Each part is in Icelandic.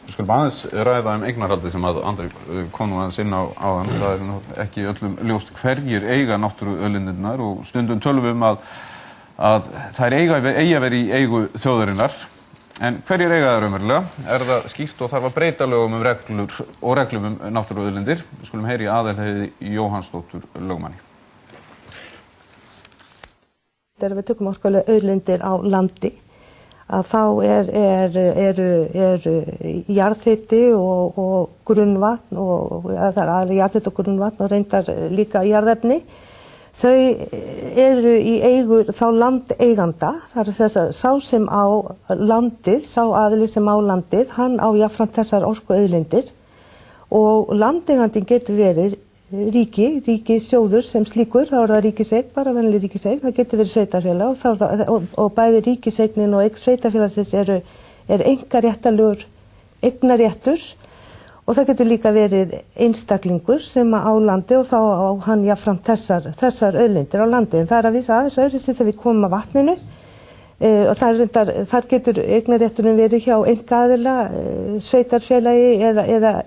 Við skulum aðeins ræða eignarhaldið sem að Andri kom nú aðeins inn á áðan. Það nú ekki öllum ljóst hverjir eiga náttúruauðlindirnar og stundum tölum við að þær eigi að vera í eigu þjóðarinnar. En hverjir eiga það raunverulega? Það skýrt og þarf að breyta lögum reglum náttúruauðlindir? Við skulum heyra í Aðalheiði Jóhannsdóttur lögmanni. Þegar við tökum orkuauðlindir á landi, að þá eru jarðhiti og grunnvatn og það aðallega jarðhiti og grunnvatn og reyndar líka jarðefni. Þau eru í eigu þá landeiganda, það þess að sá sem á landið, sá aðili sem á landið, hann á jafnframt þessar orkuauðlindir og landeigandinn getur verið ríki sjóður sem slíkur, þá það ríkiseign, bara venjuleg ríkiseign, það getur verið sveitarfélag og bæði ríkiseignin og eign sveitarfélagsins er einkaréttarlegur eignarréttur og það getur líka verið einstaklingur sem á landi og þá á hann jafnframt þessar auðlindir á landi. En það að vísa aðeins öðruvísi þegar við komum að vatninu og þar getur eignarrétturinn verið hjá einkaaðila, sveitarfélagi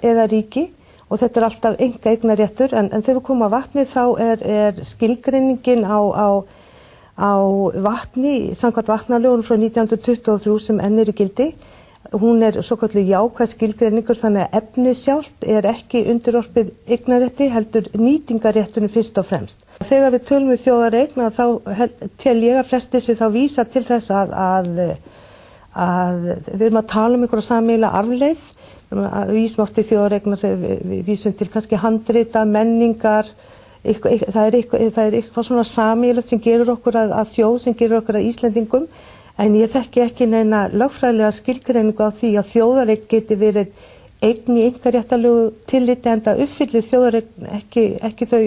eða ríki. Og þetta alltaf einkaeignarréttur, en þegar við komum að vatni þá er skilgreiningin á vatni, samkvæmt vatnalögunum frá 1923 sem enn í gildi. Hún svokölluð jákvæð skilgreiningur þannig að efnið sjálft ekki undirorpið eignarrétti heldur nýtingarrétturinn fyrst og fremst. Þegar við tölum við þjóðareign þá tel ég að flestir sig þá vísa til þess að við erum að tala einhverja sameiginlega arfleifð. Við vísum oft í þjóðareignar þegar við vísum til kannski handrita, menningar, það er eitthvað svona sameiginlegt sem gerur okkur að þjóð, sem gerur okkur að Íslendingum, en ég þekki ekki neina lögfræðilega skilgreiningu á því að þjóðareign geti verið eign í einkaréttarlegu tilliti enda uppfyllir þjóðareign ekki þau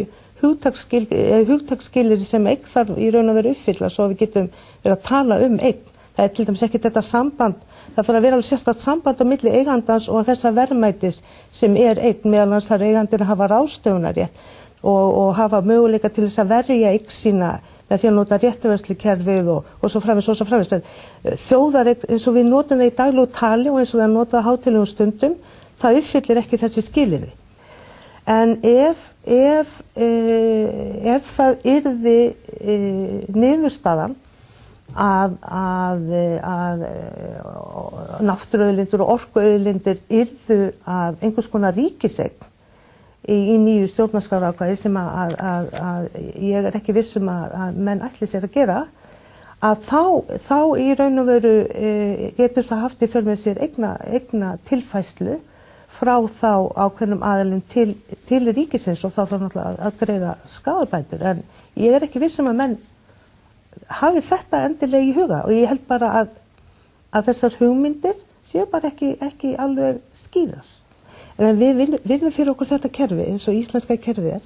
hugtaksskilyrði sem eign þarf í raun að vera uppfylla svo við getum verið að tala eign. Það til dæmis ekki þetta samband. Það þarf að vera alveg sérstakt samband á milli eigandans og þessa verðmætis sem eign, meðal annars þarf eigandinn að hafa ráðstöfunarrétt og hafa möguleika til þess að verja eign sína með því að nota réttarvörslukerfið og svo framvegis. Þjóðareign eins og við notum það í daglegu tali og eins og það notað á hátíðlegum stundum, það uppfyllir ekki þessi skilyrði. En ef það yrði niðurstaðan að náttúruauðlindir og orkuauðlindir yrðu að einhvers konar ríkiseign í nýju stjórnarskrárákvæði sem að ég ekki viss að menn ætli sér að gera, að þá í raun og veru getur það haft í för með sér eigna tilfærslu frá þá ákveðnum aðilum til ríkisins og þá náttúrulega að greiða skaðabætur. En ég ekki viss að menn hafi þetta endilega í huga og ég held bara að þessar hugmyndir séu bara ekki alveg skýrar. En við viljum fyrir okkur þetta kerfi eins og íslenska kerfið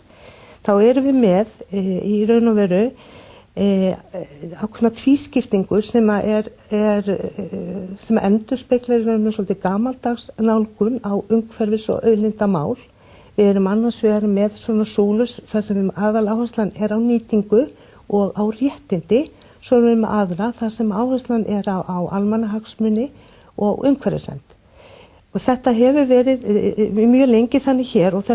þá erum við með í raun og veru ákveðna tvískiptingu sem endurspeglar í raun og svolítið gamaldags nálgun á umhverfis- og auðlindamál. Við erum annars vegar með svona súlus þar sem aðaláherslan á nýtingu og á réttindi, svo erum við með aðra þar sem áherslan á almannahagsmuni og umhverfisvernd. Og þetta hefur verið mjög lengi þannig hér og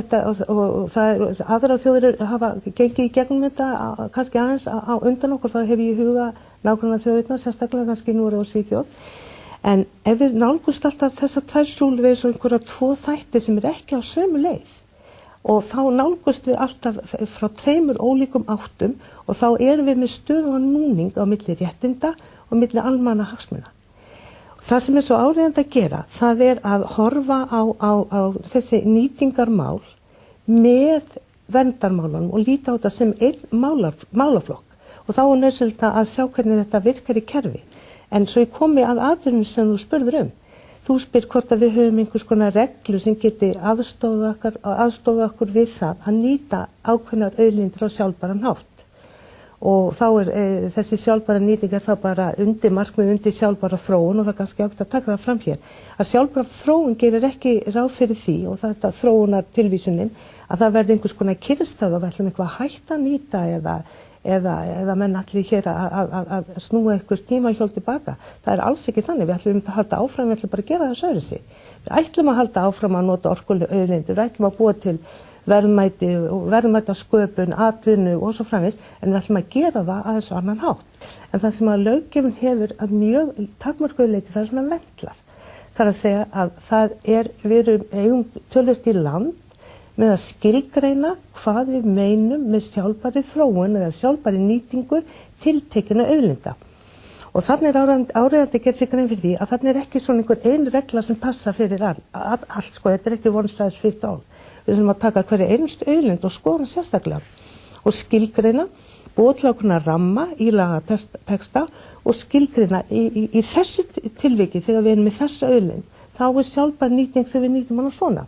aðra þjóðir hafa gengið í gegnum þetta kannski aðeins á undan okkur, þá hef ég í huga nágranna þjóðirna, sérstaklega kannski Noreg og Svíþjóð. En ef við nálgumst alltaf þessar tvær súlur við svo einhverja tvo þætti sem ekki á sömu leið og þá nálgumst við alltaf frá tveimur ólíkum áttum og þá erum við með stöðugan núning á milli réttinda og milli almannahagsmuna. Það sem svo áríðandi að gera, það að horfa á þessi nýtingarmál með verndarmálunum og líta á þetta sem einn málaflokk og þá nauðsynlegt að sjá hvernig þetta virkar í kerfi. En svo ég komi að aðrinu sem þú spurður Þú spyr hvort að við höfum einhvers konar reglu sem geti aðstoða okkur við það að nýta ákveðnar auðlindir á sjálfbæran hátt. Og þá þessi sjálfbæra nýting þá bara undir markmið, undir sjálfbæra þróun og það er kannski ágætt að taka það fram hér. Að sjálfbæra þróun gerir ekki ráð fyrir því og þetta þróunar tilvísunin að það verði einhvers konar kyrrstað og við ætlum eitthvað að hætta að nýta eða menn allir hér að snúa einhver tímahjól tilbaka. Það alls ekki þannig, við ætlum að halda áfram, við ætlum bara að gera það öðruvísi. Við ætlum að halda áfram að nota orkuauðlindir, við ætlum að búa til verðmæti og verðmætasköpun, atvinnu og svo framvegis, en við ætlum að gera það aðeins á annan hátt. En það sem að löggjöfin hefur að mjög takmörkuðu leyti, það svona vendlar. Það að segja að við eigum töluvert í land með að skilgreina hvað við meinum með sjálfbærri þróun eða sjálfbærri nýtingu tiltekinna auðlinda. Og þannig áreiðandi að gera sig grein fyrir því að þannig ekki svona einhver ein regla sem passa fyrir allt, sko, þetta ekki one size fits all. Við þurfum að taka hverja einstu auðlind og skoða hana sérstaklega og skilgreina, búa til ákveðna ramma í lagateksta og skilgreina í þessu tilviki þegar við erum með þessa auðlind, þá sjálfbær nýting þegar við nýtum hana svona.